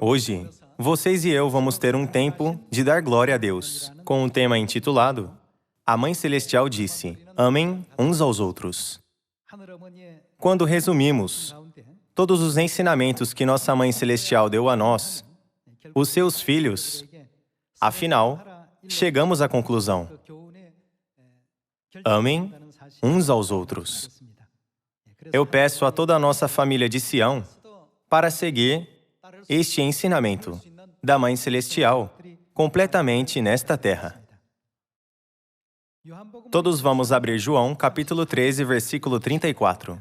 Hoje, vocês e eu vamos ter um tempo de dar glória a Deus, com o tema intitulado A Mãe Celestial disse, amem uns aos outros. Quando resumimos todos os ensinamentos que nossa Mãe Celestial deu a nós, os seus filhos, afinal, chegamos à conclusão: amem uns aos outros. Eu peço a toda a nossa família de Sião para seguir este ensinamento da Mãe Celestial completamente nesta terra. Todos vamos abrir João, capítulo 13, versículo 34.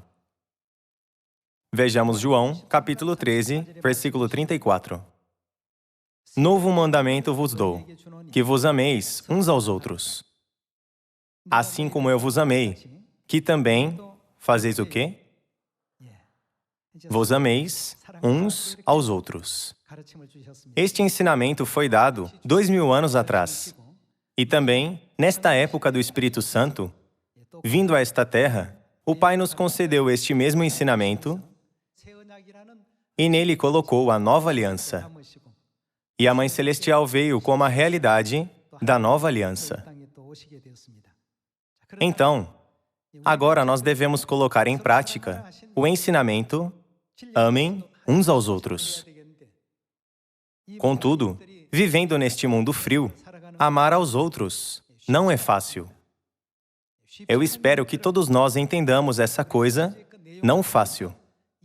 Vejamos João, capítulo 13, versículo 34. Novo mandamento vos dou, que vos ameis uns aos outros. Assim como eu vos amei, que também fazeis o quê? Vos ameis uns aos outros. Este ensinamento foi dado 2000 anos atrás. E também, nesta época do Espírito Santo, vindo a esta terra, o Pai nos concedeu este mesmo ensinamento e nele colocou a nova aliança. E a Mãe Celestial veio como a realidade da nova aliança. Então, agora nós devemos colocar em prática o ensinamento: amem uns aos outros. Contudo, vivendo neste mundo frio, amar aos outros não é fácil. Eu espero que todos nós entendamos essa coisa não fácil,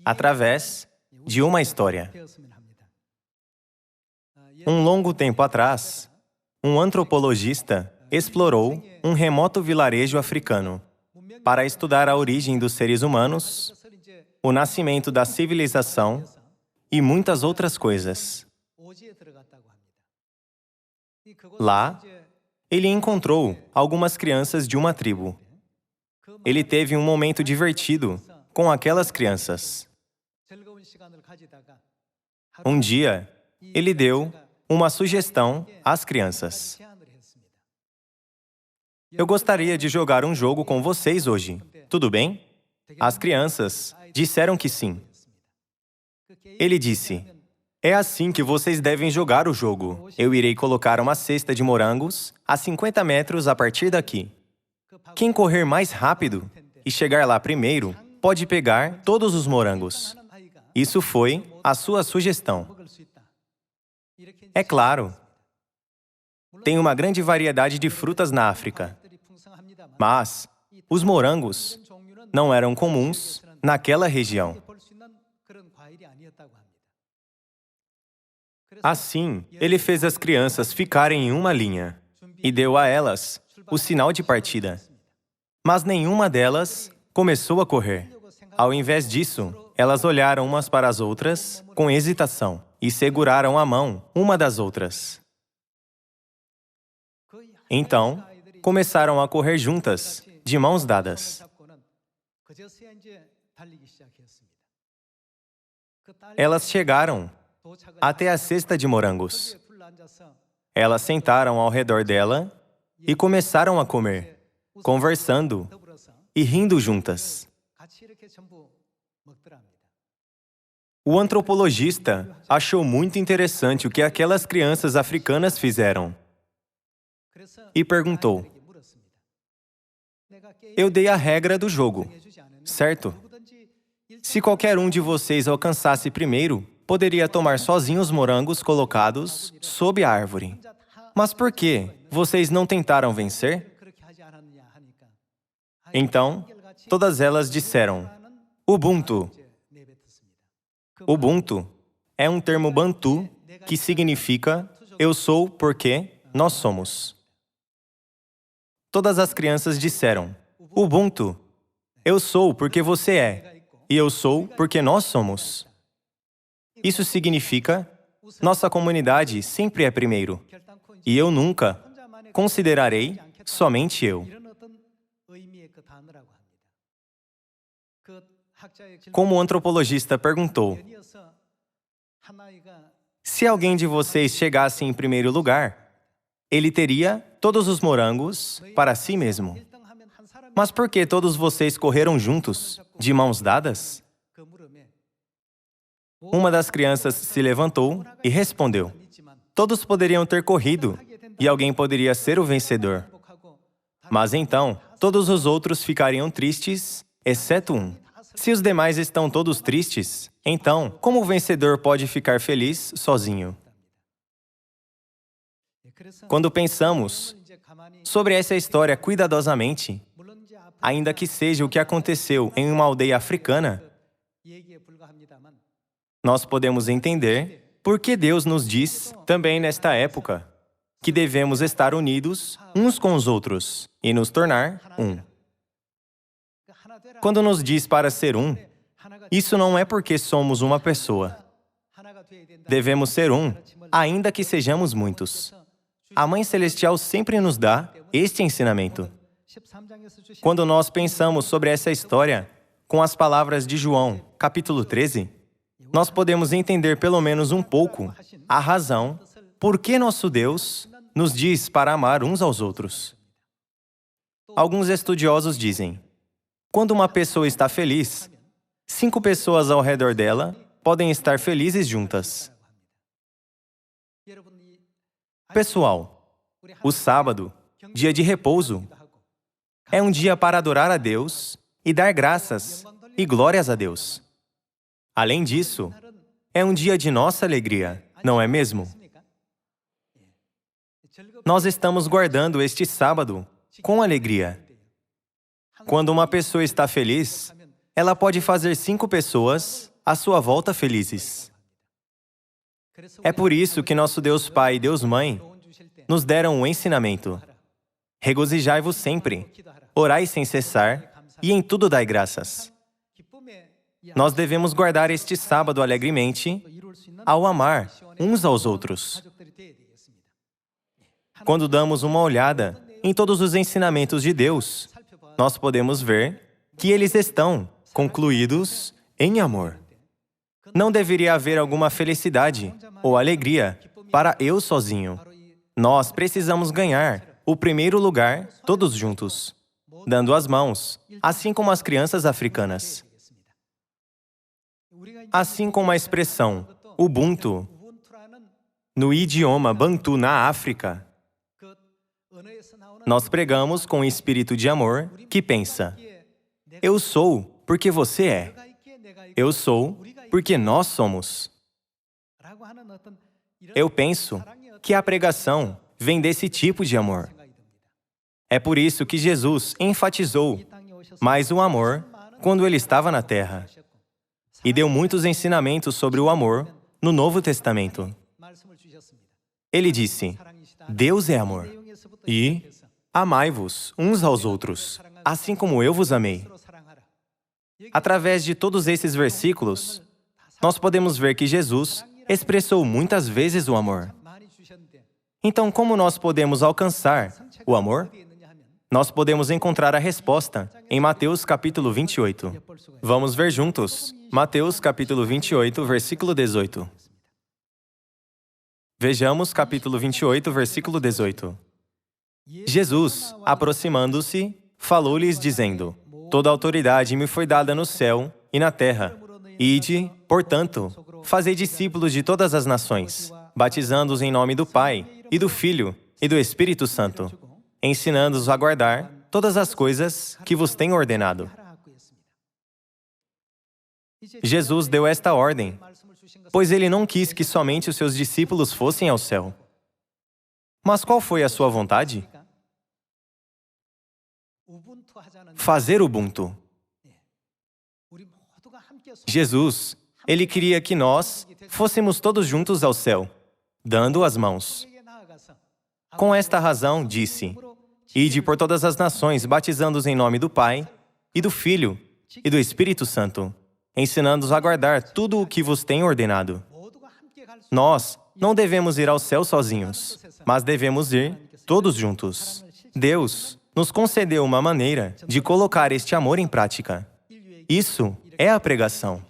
através de uma história. Um longo tempo atrás, um antropologista explorou um remoto vilarejo africano para estudar a origem dos seres humanos, o nascimento da civilização e muitas outras coisas. Lá, ele encontrou algumas crianças de uma tribo. Ele teve um momento divertido com aquelas crianças. Um dia, ele deu uma sugestão às crianças. Eu gostaria de jogar um jogo com vocês hoje, tudo bem? As crianças disseram que sim. Ele disse: é assim que vocês devem jogar o jogo. Eu irei colocar uma cesta de morangos a 50 metros a partir daqui. Quem correr mais rápido e chegar lá primeiro pode pegar todos os morangos. Isso foi a sua sugestão. É claro, tem uma grande variedade de frutas na África, mas os morangos não eram comuns naquela região. Assim, ele fez as crianças ficarem em uma linha e deu a elas o sinal de partida. Mas nenhuma delas começou a correr. Ao invés disso, elas olharam umas para as outras com hesitação e seguraram a mão uma das outras. Então, começaram a correr juntas, de mãos dadas. Elas chegaram até a cesta de morangos. Elas sentaram ao redor dela e começaram a comer, conversando e rindo juntas. O antropologista achou muito interessante o que aquelas crianças africanas fizeram e perguntou: eu dei a regra do jogo, certo? Se qualquer um de vocês alcançasse primeiro, poderia tomar sozinho os morangos colocados sob a árvore. Mas por que vocês não tentaram vencer? Então, todas elas disseram: Ubuntu. Ubuntu é um termo bantu que significa eu sou porque nós somos. Todas as crianças disseram: Ubuntu, eu sou porque você é, e eu sou porque nós somos. Isso significa, nossa comunidade sempre é primeiro, e eu nunca considerarei somente eu. Como o antropologista perguntou: se alguém de vocês chegasse em primeiro lugar, ele teria todos os morangos para si mesmo. Mas por que todos vocês correram juntos, de mãos dadas? Uma das crianças se levantou e respondeu: todos poderiam ter corrido e alguém poderia ser o vencedor. Mas então, todos os outros ficariam tristes, exceto um. Se os demais estão todos tristes, então, como o vencedor pode ficar feliz sozinho? Quando pensamos sobre essa história cuidadosamente, ainda que seja o que aconteceu em uma aldeia africana, nós podemos entender por que Deus nos diz, também nesta época, que devemos estar unidos uns com os outros e nos tornar um. Quando nos diz para ser um, isso não é porque somos uma pessoa. Devemos ser um, ainda que sejamos muitos. A Mãe Celestial sempre nos dá este ensinamento. Quando nós pensamos sobre essa história, com as palavras de João, capítulo 13, nós podemos entender pelo menos um pouco a razão por que nosso Deus nos diz para amar uns aos outros. Alguns estudiosos dizem: quando uma pessoa está feliz, 5 pessoas ao redor dela podem estar felizes juntas. Pessoal, o sábado, dia de repouso, é um dia para adorar a Deus e dar graças e glórias a Deus. Além disso, é um dia de nossa alegria, não é mesmo? Nós estamos guardando este sábado com alegria. Quando uma pessoa está feliz, ela pode fazer 5 pessoas à sua volta felizes. É por isso que nosso Deus Pai e Deus Mãe nos deram um ensinamento. Regozijai-vos sempre, orai sem cessar, e em tudo dai graças. Nós devemos guardar este sábado alegremente ao amar uns aos outros. Quando damos uma olhada em todos os ensinamentos de Deus, nós podemos ver que eles estão concluídos em amor. Não deveria haver alguma felicidade ou alegria para eu sozinho. Nós precisamos ganhar o primeiro lugar todos juntos, dando as mãos, assim como as crianças africanas. Assim como a expressão Ubuntu, no idioma Bantu na África, nós pregamos com o espírito de amor que pensa: eu sou porque você é. Eu sou porque nós somos. Eu penso que a pregação vem desse tipo de amor. É por isso que Jesus enfatizou mais o amor quando ele estava na terra e deu muitos ensinamentos sobre o amor no Novo Testamento. Ele disse: Deus é amor e amai-vos uns aos outros, assim como eu vos amei. Através de todos esses versículos, nós podemos ver que Jesus expressou muitas vezes o amor. Então, como nós podemos alcançar o amor? Nós podemos encontrar a resposta em Mateus capítulo 28. Vamos ver juntos. Mateus capítulo 28, versículo 18. Vejamos capítulo 28, versículo 18. Jesus, aproximando-se, falou-lhes dizendo: toda autoridade me foi dada no céu e na terra. Ide, portanto, fazei discípulos de todas as nações, batizando-os em nome do Pai, e do Filho, e do Espírito Santo, ensinando-os a guardar todas as coisas que vos tenho ordenado. Jesus deu esta ordem, pois ele não quis que somente os seus discípulos fossem ao céu. Mas qual foi a sua vontade? Fazer Ubuntu. Jesus, ele queria que nós fôssemos todos juntos ao céu, dando as mãos. Com esta razão, disse: ide por todas as nações, batizando-os em nome do Pai, e do Filho, e do Espírito Santo, ensinando-os a guardar tudo o que vos tenho ordenado. Nós não devemos ir ao céu sozinhos, mas devemos ir todos juntos. Deus nos concedeu uma maneira de colocar este amor em prática. Isso é a pregação.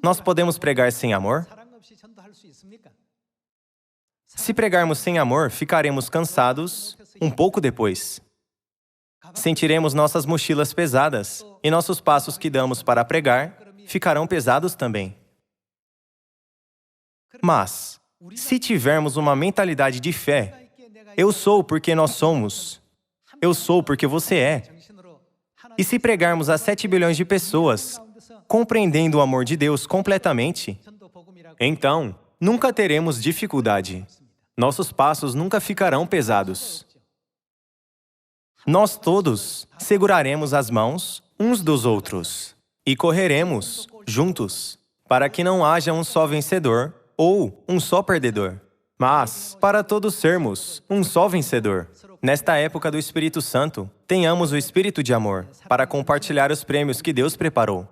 Nós podemos pregar sem amor? Se pregarmos sem amor, ficaremos cansados um pouco depois. Sentiremos nossas mochilas pesadas e nossos passos que damos para pregar ficarão pesados também. Mas, se tivermos uma mentalidade de fé, eu sou porque nós somos, eu sou porque você é, e se pregarmos a 7 bilhões de pessoas, compreendendo o amor de Deus completamente, então, nunca teremos dificuldade. Nossos passos nunca ficarão pesados. Nós todos seguraremos as mãos uns dos outros e correremos juntos, para que não haja um só vencedor ou um só perdedor, mas para todos sermos um só vencedor. Nesta época do Espírito Santo, tenhamos o espírito de amor para compartilhar os prêmios que Deus preparou.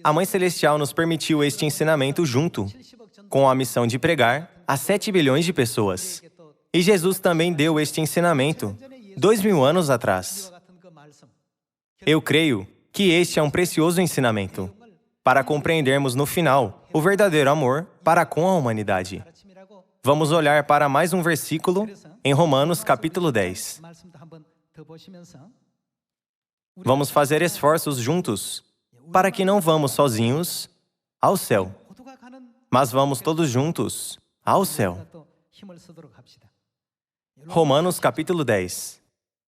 A Mãe Celestial nos permitiu este ensinamento junto, com a missão de pregar a 7 bilhões de pessoas. E Jesus também deu este ensinamento 2000 anos atrás. Eu creio que este é um precioso ensinamento para compreendermos no final o verdadeiro amor para com a humanidade. Vamos olhar para mais um versículo em Romanos capítulo 10. Vamos fazer esforços juntos para que não vamos sozinhos ao céu, mas vamos todos juntos ao céu. Romanos capítulo 10.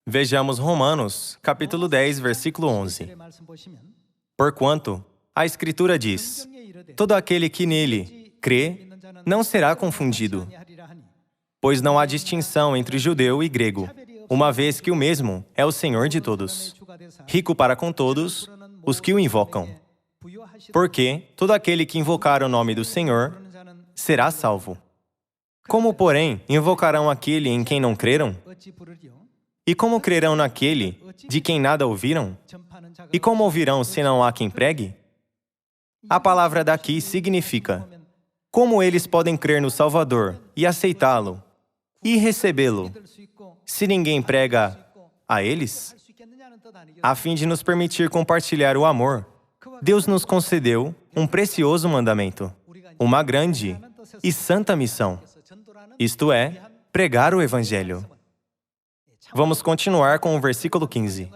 Vejamos Romanos capítulo 10, versículo 11. Porquanto a Escritura diz: todo aquele que nele crê não será confundido, pois não há distinção entre judeu e grego, uma vez que o mesmo é o Senhor de todos, rico para com todos os que o invocam. Porque todo aquele que invocar o nome do Senhor será salvo. Como, porém, invocarão aquele em quem não creram? E como crerão naquele de quem nada ouviram? E como ouvirão se não há quem pregue? A palavra daqui significa: como eles podem crer no Salvador e aceitá-lo e recebê-lo, se ninguém prega a eles? A fim de nos permitir compartilhar o amor, Deus nos concedeu um precioso mandamento, uma grande e santa missão, isto é, pregar o Evangelho. Vamos continuar com o versículo 15.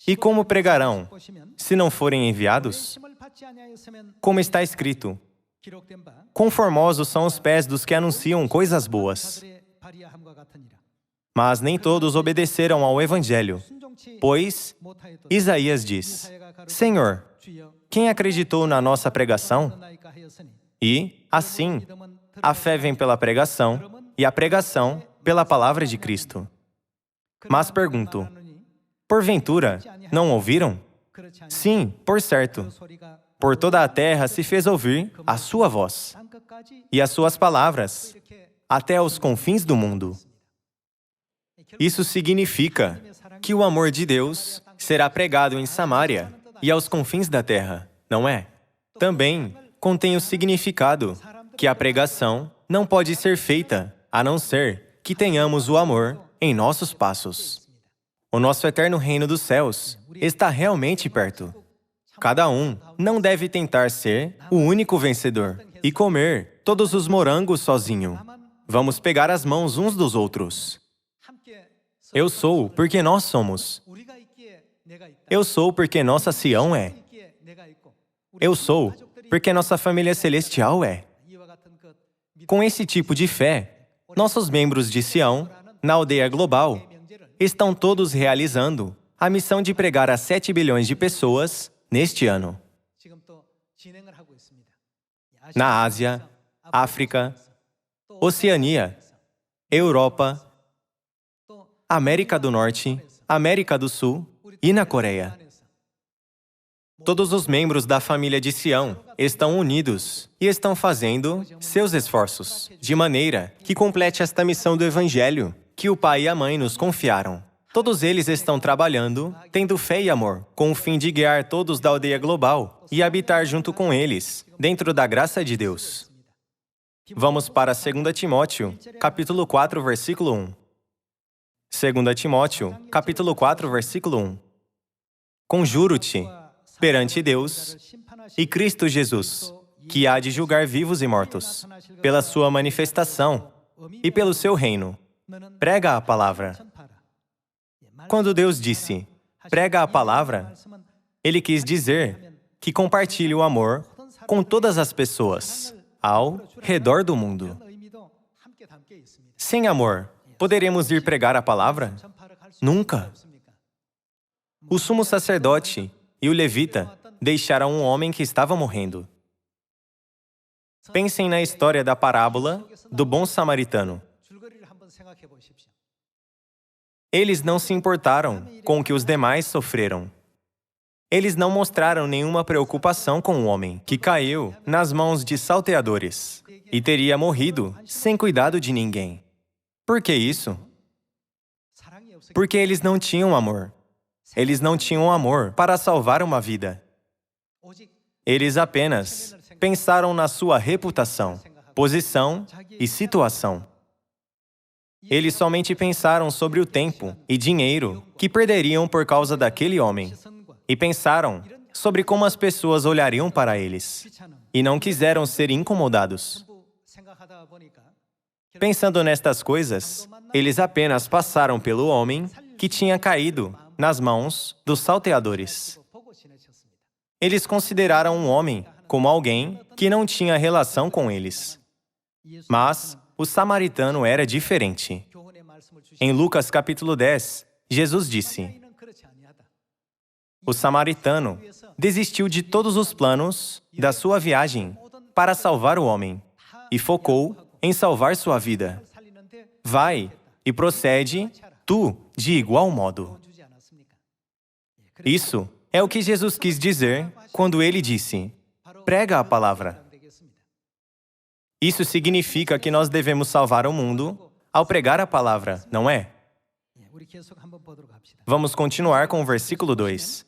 E como pregarão, se não forem enviados? Como está escrito: conformosos são os pés dos que anunciam coisas boas. Mas nem todos obedeceram ao Evangelho, pois Isaías diz: Senhor, quem acreditou na nossa pregação? E, assim, a fé vem pela pregação, e a pregação pela palavra de Cristo. Mas pergunto: porventura, não ouviram? Sim, por certo. Por toda a terra se fez ouvir a sua voz, e as suas palavras, até aos confins do mundo. Isso significa que o amor de Deus será pregado em Samaria e aos confins da terra, não é? Também contém o significado que a pregação não pode ser feita a não ser que tenhamos o amor em nossos passos. O nosso eterno reino dos céus está realmente perto. Cada um não deve tentar ser o único vencedor e comer todos os morangos sozinho. Vamos pegar as mãos uns dos outros. Eu sou porque nós somos. Eu sou porque nossa Sião é. Eu sou porque nossa família celestial é. Com esse tipo de fé, nossos membros de Sião, na aldeia global, estão todos realizando a missão de pregar a 7 bilhões de pessoas neste ano. Na Ásia, África, Oceania, Europa, América do Norte, América do Sul e na Coreia. Todos os membros da família de Sião estão unidos e estão fazendo seus esforços, de maneira que complete esta missão do Evangelho que o pai e a mãe nos confiaram. Todos eles estão trabalhando, tendo fé e amor, com o fim de guiar todos da aldeia global e habitar junto com eles, dentro da graça de Deus. Vamos para 2 Timóteo, capítulo 4, versículo 1. 2 Timóteo, capítulo 4, versículo 1. Conjuro-te, perante Deus e Cristo Jesus, que há de julgar vivos e mortos, pela sua manifestação e pelo seu reino. Prega a palavra. Quando Deus disse, prega a palavra, Ele quis dizer que compartilhe o amor com todas as pessoas ao redor do mundo. Sem amor, poderemos ir pregar a palavra? Nunca. O sumo sacerdote e o levita deixaram um homem que estava morrendo. Pensem na história da parábola do bom samaritano. Eles não se importaram com o que os demais sofreram. Eles não mostraram nenhuma preocupação com o homem que caiu nas mãos de salteadores e teria morrido sem cuidado de ninguém. Por que isso? Porque eles não tinham amor. Eles não tinham amor para salvar uma vida. Eles apenas pensaram na sua reputação, posição e situação. Eles somente pensaram sobre o tempo e dinheiro que perderiam por causa daquele homem. E pensaram sobre como as pessoas olhariam para eles. E não quiseram ser incomodados. Pensando nestas coisas, eles apenas passaram pelo homem que tinha caído nas mãos dos salteadores. Eles consideraram um homem como alguém que não tinha relação com eles. Mas o samaritano era diferente. Em Lucas capítulo 10, Jesus disse: o samaritano desistiu de todos os planos da sua viagem para salvar o homem e focou em salvar sua vida. Vai e procede tu de igual modo. Isso é o que Jesus quis dizer quando ele disse: prega a palavra. Isso significa que nós devemos salvar o mundo ao pregar a palavra, não é? Vamos continuar com o versículo 2.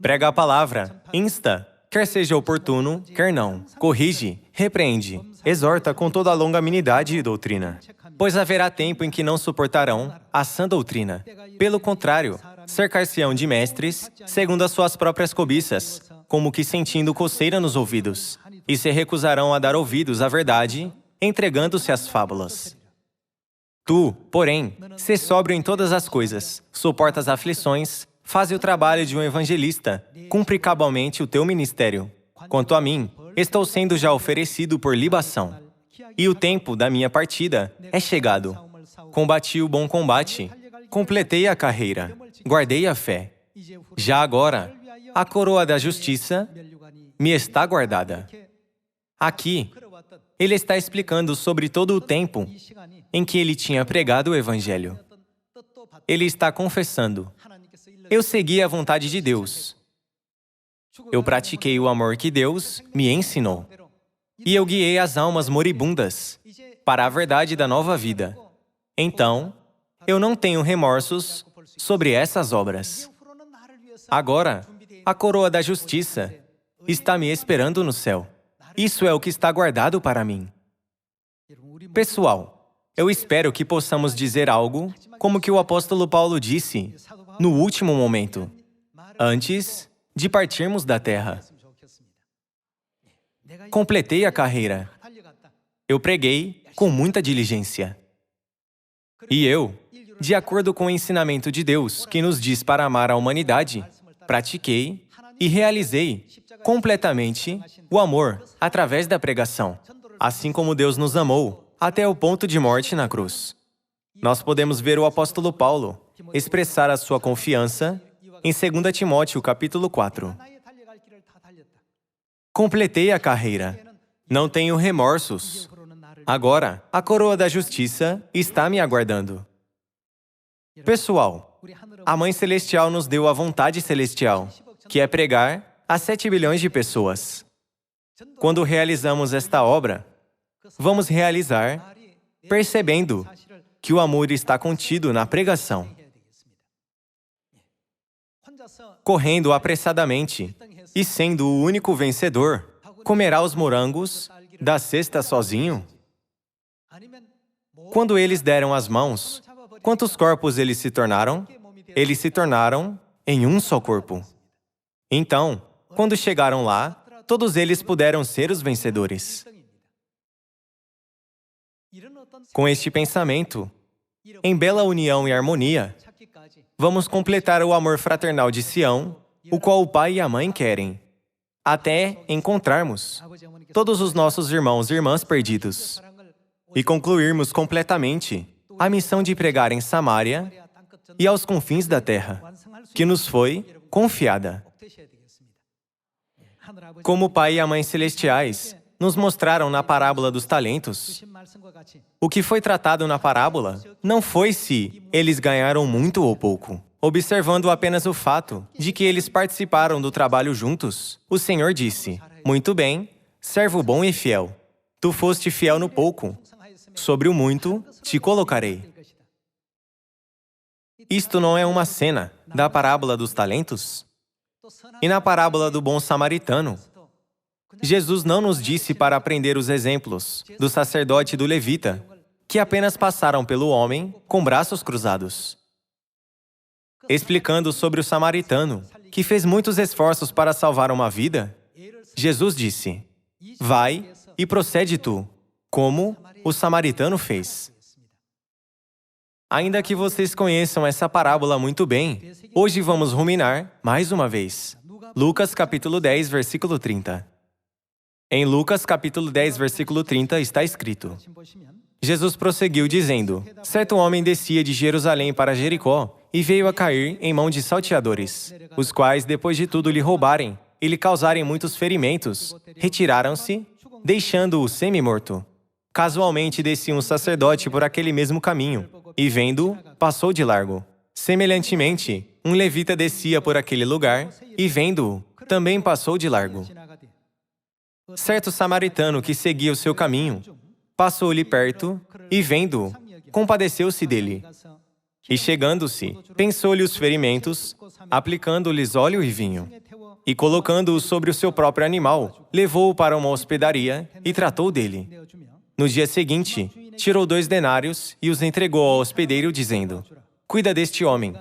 Prega a palavra, insta, quer seja oportuno, quer não. Corrige, repreende, exorta com toda a longanimidade e doutrina. Pois haverá tempo em que não suportarão a sã doutrina. Pelo contrário, cercar-se-ão de mestres, segundo as suas próprias cobiças, como que sentindo coceira nos ouvidos, e se recusarão a dar ouvidos à verdade, entregando-se às fábulas. Tu, porém, sê sóbrio em todas as coisas, suporta as aflições, faze o trabalho de um evangelista, cumpre cabalmente o teu ministério. Quanto a mim, estou sendo já oferecido por libação, e o tempo da minha partida é chegado. Combati o bom combate, completei a carreira, guardei a fé. Já agora, a coroa da justiça me está guardada. Aqui, ele está explicando sobre todo o tempo em que ele tinha pregado o Evangelho. Ele está confessando: eu segui a vontade de Deus. Eu pratiquei o amor que Deus me ensinou. E eu guiei as almas moribundas para a verdade da nova vida. Então, eu não tenho remorsos sobre essas obras. Agora, a coroa da justiça está me esperando no céu. Isso é o que está guardado para mim. Pessoal, eu espero que possamos dizer algo como que o apóstolo Paulo disse no último momento, antes de partirmos da terra. Completei a carreira. Eu preguei com muita diligência. E eu, de acordo com o ensinamento de Deus, que nos diz para amar a humanidade, pratiquei e realizei completamente o amor através da pregação, assim como Deus nos amou até o ponto de morte na cruz. Nós podemos ver o apóstolo Paulo expressar a sua confiança em 2 Timóteo capítulo 4. Completei a carreira. Não tenho remorsos. Agora, a coroa da justiça está me aguardando. Pessoal, a Mãe Celestial nos deu a vontade celestial, que é pregar a 7 bilhões de pessoas. Quando realizamos esta obra, vamos realizar percebendo que o amor está contido na pregação. Correndo apressadamente e sendo o único vencedor, comerá os morangos da cesta sozinho? Quando eles deram as mãos, quantos corpos eles se tornaram? Eles se tornaram em um só corpo. Então, quando chegaram lá, todos eles puderam ser os vencedores. Com este pensamento, em bela união e harmonia, vamos completar o amor fraternal de Sião o qual o pai e a mãe querem, até encontrarmos todos os nossos irmãos e irmãs perdidos e concluirmos completamente a missão de pregar em Samária e aos confins da terra, que nos foi confiada. Como o Pai e a Mãe Celestiais nos mostraram na parábola dos talentos, o que foi tratado na parábola não foi se eles ganharam muito ou pouco. Observando apenas o fato de que eles participaram do trabalho juntos, o Senhor disse: "Muito bem, servo bom e fiel. Tu foste fiel no pouco. Sobre o muito te colocarei." Isto não é uma cena da parábola dos talentos? E na parábola do bom samaritano, Jesus não nos disse para aprender os exemplos do sacerdote e do levita, que apenas passaram pelo homem com braços cruzados. Explicando sobre o samaritano, que fez muitos esforços para salvar uma vida, Jesus disse: "Vai e procede tu, como o samaritano fez." Ainda que vocês conheçam essa parábola muito bem, hoje vamos ruminar mais uma vez. Lucas capítulo 10, versículo 30. Em Lucas capítulo 10, versículo 30 está escrito: Jesus prosseguiu dizendo: "Certo homem descia de Jerusalém para Jericó e veio a cair em mão de salteadores, os quais, depois de tudo lhe roubarem e lhe causarem muitos ferimentos, retiraram-se, deixando-o semi-morto. Casualmente descia um sacerdote por aquele mesmo caminho, e vendo-o, passou de largo. Semelhantemente, um levita descia por aquele lugar, e vendo-o, também passou de largo. Certo samaritano que seguia o seu caminho, passou-lhe perto, e vendo-o, compadeceu-se dele. E chegando-se, pensou-lhe os ferimentos, aplicando-lhes óleo e vinho. E colocando-o sobre o seu próprio animal, levou-o para uma hospedaria e tratou dele. No dia seguinte, tirou 2 denários e os entregou ao hospedeiro, dizendo: Cuida deste homem,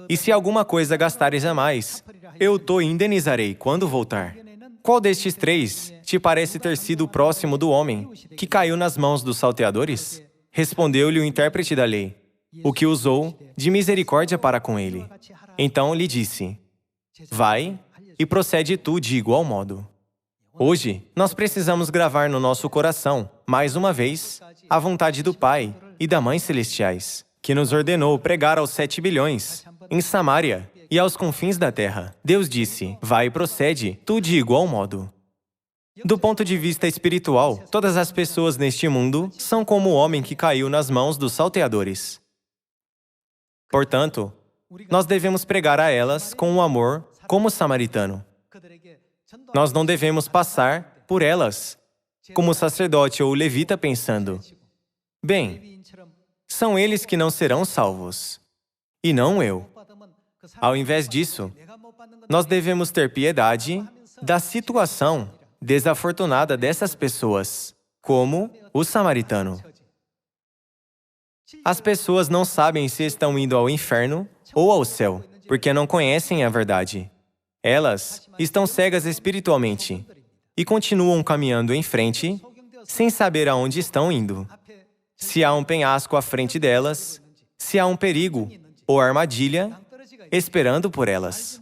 e se alguma coisa gastares a mais, eu te indenizarei quando voltar. Qual destes 3 te parece ter sido o próximo do homem que caiu nas mãos dos salteadores? Respondeu-lhe o intérprete da lei, o que usou de misericórdia para com ele. Então lhe disse: Vai e procede tu de igual modo. Hoje, nós precisamos gravar no nosso coração, mais uma vez, a vontade do Pai e da Mãe Celestiais, que nos ordenou pregar aos 7 bilhões, em Samária e aos confins da terra. Deus disse: Vai e procede tu de igual modo. Do ponto de vista espiritual, todas as pessoas neste mundo são como o homem que caiu nas mãos dos salteadores. Portanto, nós devemos pregar a elas com o amor como o samaritano. Nós não devemos passar por elas como o sacerdote ou o levita pensando: bem, são eles que não serão salvos, e não eu. Ao invés disso, nós devemos ter piedade da situação desafortunada dessas pessoas, como o samaritano. As pessoas não sabem se estão indo ao inferno ou ao céu, porque não conhecem a verdade. Elas estão cegas espiritualmente e continuam caminhando em frente sem saber aonde estão indo. Se há um penhasco à frente delas, se há um perigo ou armadilha esperando por elas,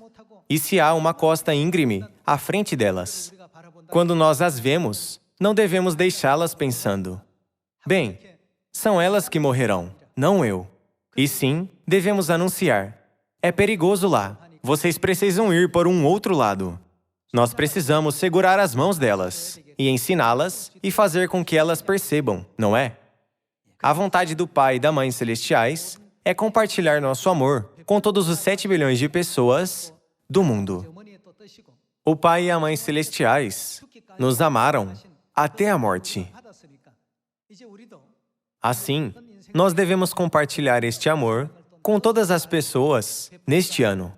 e se há uma costa íngreme à frente delas. Quando nós as vemos, não devemos deixá-las pensando: bem, são elas que morrerão, não eu. E sim, devemos anunciar: é perigoso lá, vocês precisam ir por um outro lado. Nós precisamos segurar as mãos delas e ensiná-las e fazer com que elas percebam, não é? A vontade do Pai e da Mãe Celestiais é compartilhar nosso amor com todos os 7 bilhões de pessoas do mundo. O Pai e a Mãe Celestiais nos amaram até a morte. Assim, nós devemos compartilhar este amor com todas as pessoas neste ano,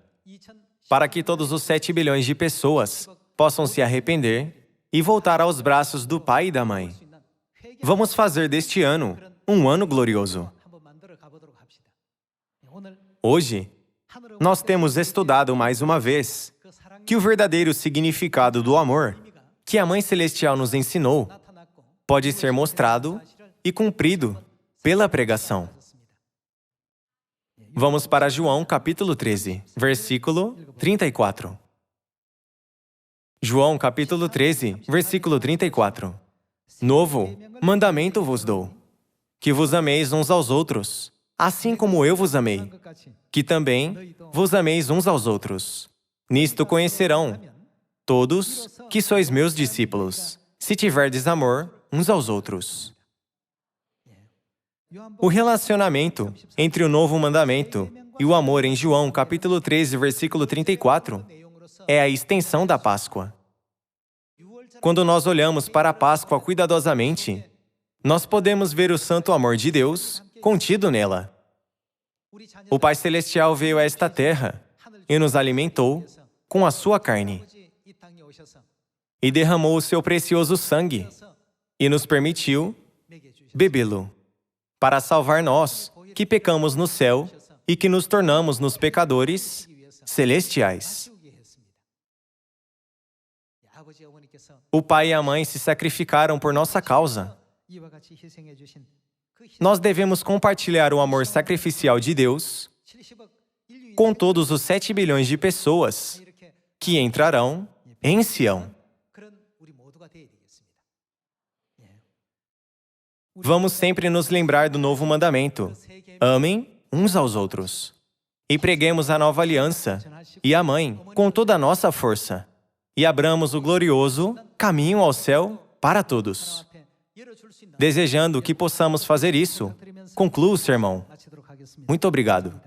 para que todos os 7 bilhões de pessoas possam se arrepender e voltar aos braços do Pai e da Mãe. Vamos fazer deste ano um ano glorioso. Hoje, nós temos estudado mais uma vez que o verdadeiro significado do amor que a Mãe Celestial nos ensinou pode ser mostrado e cumprido pela pregação. Vamos para João capítulo 13, versículo 34. João capítulo 13, versículo 34. Novo mandamento vos dou, que vos ameis uns aos outros, assim como eu vos amei, que também vos ameis uns aos outros. Nisto conhecerão todos que sois meus discípulos, se tiverdes amor uns aos outros. O relacionamento entre o novo mandamento e o amor em João capítulo 13, versículo 34, é a extensão da Páscoa. Quando nós olhamos para a Páscoa cuidadosamente, nós podemos ver o santo amor de Deus contido nela. O Pai Celestial veio a esta terra e nos alimentou com a sua carne, e derramou o seu precioso sangue, e nos permitiu bebê-lo, para salvar nós, que pecamos no céu e que nos tornamos nos pecadores celestiais. O pai e a mãe se sacrificaram por nossa causa. Nós devemos compartilhar o amor sacrificial de Deus com todos os 7 bilhões de pessoas que entrarão em Sião. Vamos sempre nos lembrar do novo mandamento: amem uns aos outros. E preguemos a nova aliança e a mãe com toda a nossa força. E abramos o glorioso caminho ao céu para todos. Desejando que possamos fazer isso, concluo o sermão. Muito obrigado.